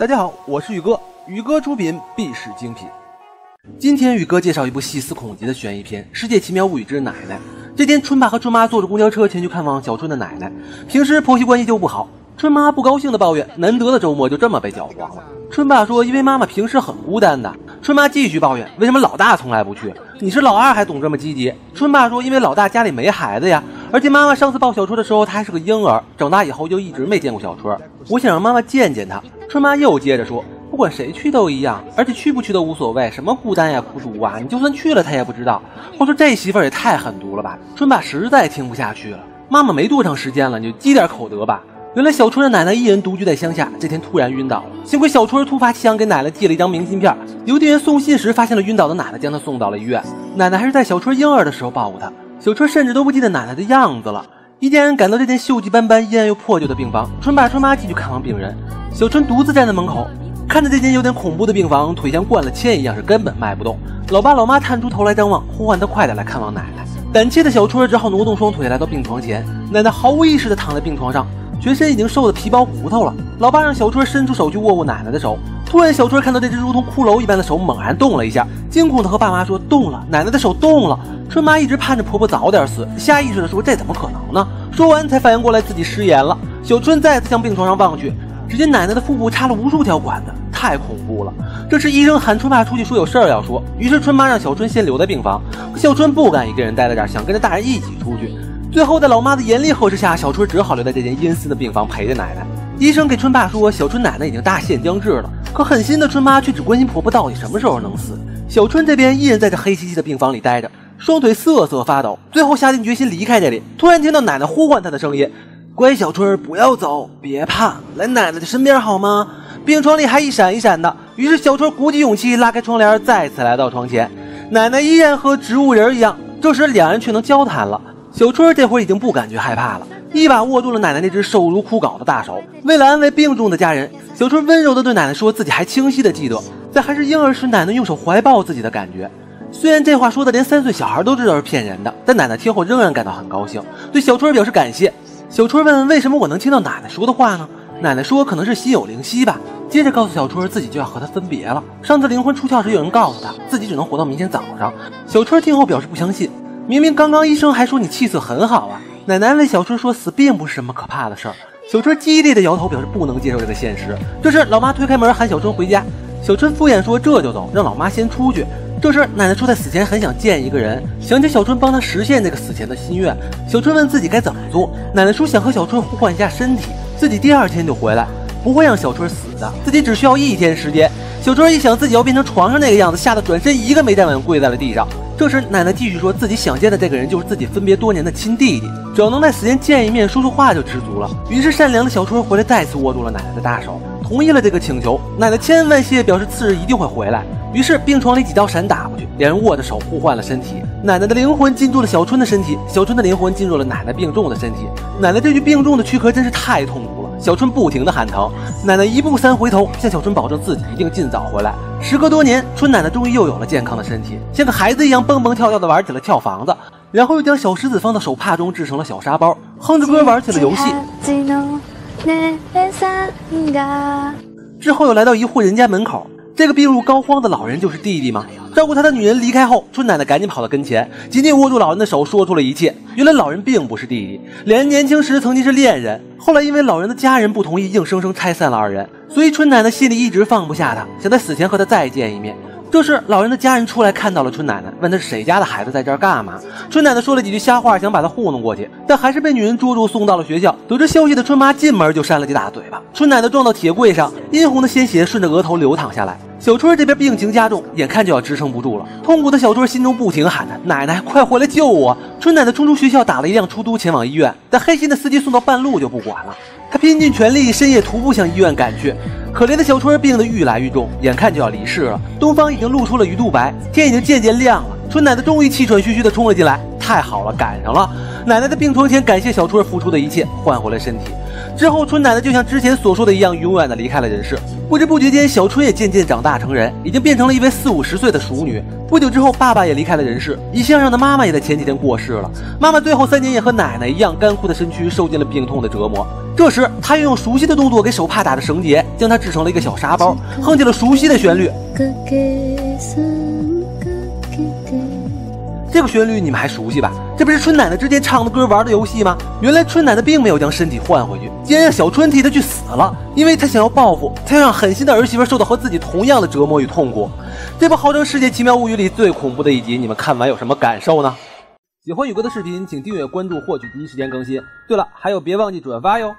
大家好，我是宇哥，宇哥出品必是精品。今天宇哥介绍一部细思恐极的悬疑片《世界奇妙物语之奶奶》。这天，春爸和春妈坐着公交车前去看望小春的奶奶。平时婆媳关系就不好，春妈不高兴地抱怨，难得的周末就这么被搅黄了。春爸说，因为妈妈平时很孤单的。春妈继续抱怨，为什么老大从来不去？你是老二还懂这么积极？春爸说，因为老大家里没孩子呀，而且妈妈上次抱小春的时候，他还是个婴儿，长大以后就一直没见过小春。我想让妈妈见见他。春妈又接着说，不管谁去都一样，而且去不去都无所谓，什么孤单呀、孤独啊，你就算去了他也不知道。我说这媳妇儿也太狠毒了吧！春爸实在听不下去了，妈妈没多长时间了，你就积点口德吧。原来小春的奶奶一人独居在乡下，这天突然晕倒了。幸亏小春突发奇想给奶奶寄了一张明信片，邮递员送信时发现了晕倒的奶奶，将她送到了医院。奶奶还是在小春婴儿的时候抱过她，小春甚至都不记得奶奶的样子了。一家人赶到这间锈迹斑斑、阴暗又破旧的病房，春爸春妈继续看望病人。小春独自站在门口，看着这间有点恐怖的病房，腿像灌了铅一样，是根本迈不动。老爸老妈探出头来张望，呼唤他快点来看望奶奶。胆怯的小春只好挪动双腿来到病床前，奶奶毫无意识地躺在病床上，全身已经瘦得皮包骨头了。老爸让小春伸出手去握握奶奶的手，突然小春看到这只如同骷髅一般的手猛然动了一下，惊恐地和爸妈说，动了，奶奶的手动了。春妈一直盼着婆婆早点死，下意识地说，这怎么可能呢？说完才反应过来自己失言了。小春再次向病床上望去，只见奶奶的腹部插了无数条管子，太恐怖了。这时医生喊春爸出去说有事儿要说，于是春妈让小春先留在病房，小春不敢一个人待在这儿，想跟着大人一起出去。最后在老妈的严厉呵斥下，小春只好留在这间阴森的病房陪着奶奶。医生给春爸说，小春奶奶已经大限将至了，可狠心的春妈却只关心婆婆到底什么时候能死。小春这边一人在这黑漆漆的病房里待着，双腿瑟瑟发抖，最后下定决心离开这里。突然听到奶奶呼唤他的声音，乖小春，不要走，别怕，来奶奶的身边好吗？病床里还一闪一闪的。于是小春鼓起勇气拉开窗帘，再次来到床前。奶奶依然和植物人一样，这时两人却能交谈了。小春这会儿已经不感觉害怕了，一把握住了奶奶那只瘦如枯槁的大手。为了安慰病重的家人，小春温柔地对奶奶说，自己还清晰地记得在还是婴儿时奶奶用手怀抱自己的感觉。虽然这话说的连3岁小孩都知道是骗人的，但奶奶听后仍然感到很高兴，对小春表示感谢。小春问，为什么我能听到奶奶说的话呢？奶奶说，可能是心有灵犀吧。接着告诉小春自己就要和他分别了，上次灵魂出窍时有人告诉他自己只能活到明天早上。小春听后表示不相信，明明刚刚医生还说你气色很好啊。奶奶安慰小春说，死并不是什么可怕的事儿。小春激烈的摇头表示不能接受这个现实。这时老妈推开门喊小春回家，小春敷衍说这就走，让老妈先出去。这时奶奶说在死前很想见一个人，想请小春帮她实现这个死前的心愿。小春问自己该怎么做，奶奶说想和小春互换一下身体，自己第2天就回来，不会让小春死的，自己只需要1天时间。小春一想自己要变成床上那个样子，吓得转身一个没站稳跪在了地上。这时奶奶继续说，自己想见的这个人就是自己分别多年的亲弟弟，只要能在死前见一面说说话就知足了。于是善良的小春回来再次握住了奶奶的大手，同意了这个请求。奶奶千恩万谢，表示次日一定会回来。于是病床里几道闪打过去，两人握着手互换了身体。奶奶的灵魂进入了小春的身体，小春的灵魂进入了奶奶病重的身体。奶奶这具病重的躯壳真是太痛苦了，小春不停地喊疼。奶奶1步3回头，向小春保证自己一定尽早回来。时隔多年，春奶奶终于又有了健康的身体，像个孩子一样蹦蹦跳跳地玩起了跳房子，然后又将小石子放到手帕中制成了小沙包，哼着歌玩起了游戏。之后又来到一户人家门口，这个病入膏肓的老人就是弟弟吗？照顾他的女人离开后，春奶奶赶紧跑到跟前，紧紧握住老人的手，说出了一切。原来老人并不是弟弟，两人年轻时曾经是恋人，后来因为老人的家人不同意，硬生生拆散了2人，所以春奶奶心里一直放不下他，想在死前和他再见一面。这时老人的家人出来看到了春奶奶，问他是谁家的孩子，在这儿干嘛。春奶奶说了几句瞎话，想把他糊弄过去，但还是被女人捉住送到了学校。得知消息的春妈进门就扇了几大嘴巴，春奶奶撞到铁柜上，殷红的鲜血顺着额头流淌下来。小春这边病情加重，眼看就要支撑不住了，痛苦的小春心中不停喊着，奶奶快回来救我。春奶奶冲出学校，打了一辆出租前往医院，但黑心的司机送到半路就不管了。他拼尽全力深夜徒步向医院赶去。可怜的小春病得愈来愈重，眼看就要离世了。东方已经露出了鱼肚白，天已经渐渐亮了。春奶奶终于气喘吁吁地冲了进来，太好了，赶上了。奶奶在病床前感谢小春付出的一切，换回了身体。之后春奶奶就像之前所说的一样，永远的离开了人世。不知不觉间，小春也渐渐长大成人，已经变成了一位40、50岁的熟女。不久之后，爸爸也离开了人世，一向让的妈妈也在前几天过世了。妈妈最后3年也和奶奶一样，干枯的身躯受尽了病痛的折磨。这时，她又用熟悉的动作给手帕打的绳结，将它制成了一个小沙包，哼起了熟悉的旋律。这个旋律你们还熟悉吧？这不是春奶奶之前唱的歌玩的游戏吗？原来春奶奶并没有将身体换回去，竟然让小春替她去死了，因为她想要报复，她要让狠心的儿媳妇受到和自己同样的折磨与痛苦。这部号称《世界奇妙物语》里最恐怖的一集，你们看完有什么感受呢？喜欢宇哥的视频，请订阅关注，获取第一时间更新。对了，还有别忘记转发哟。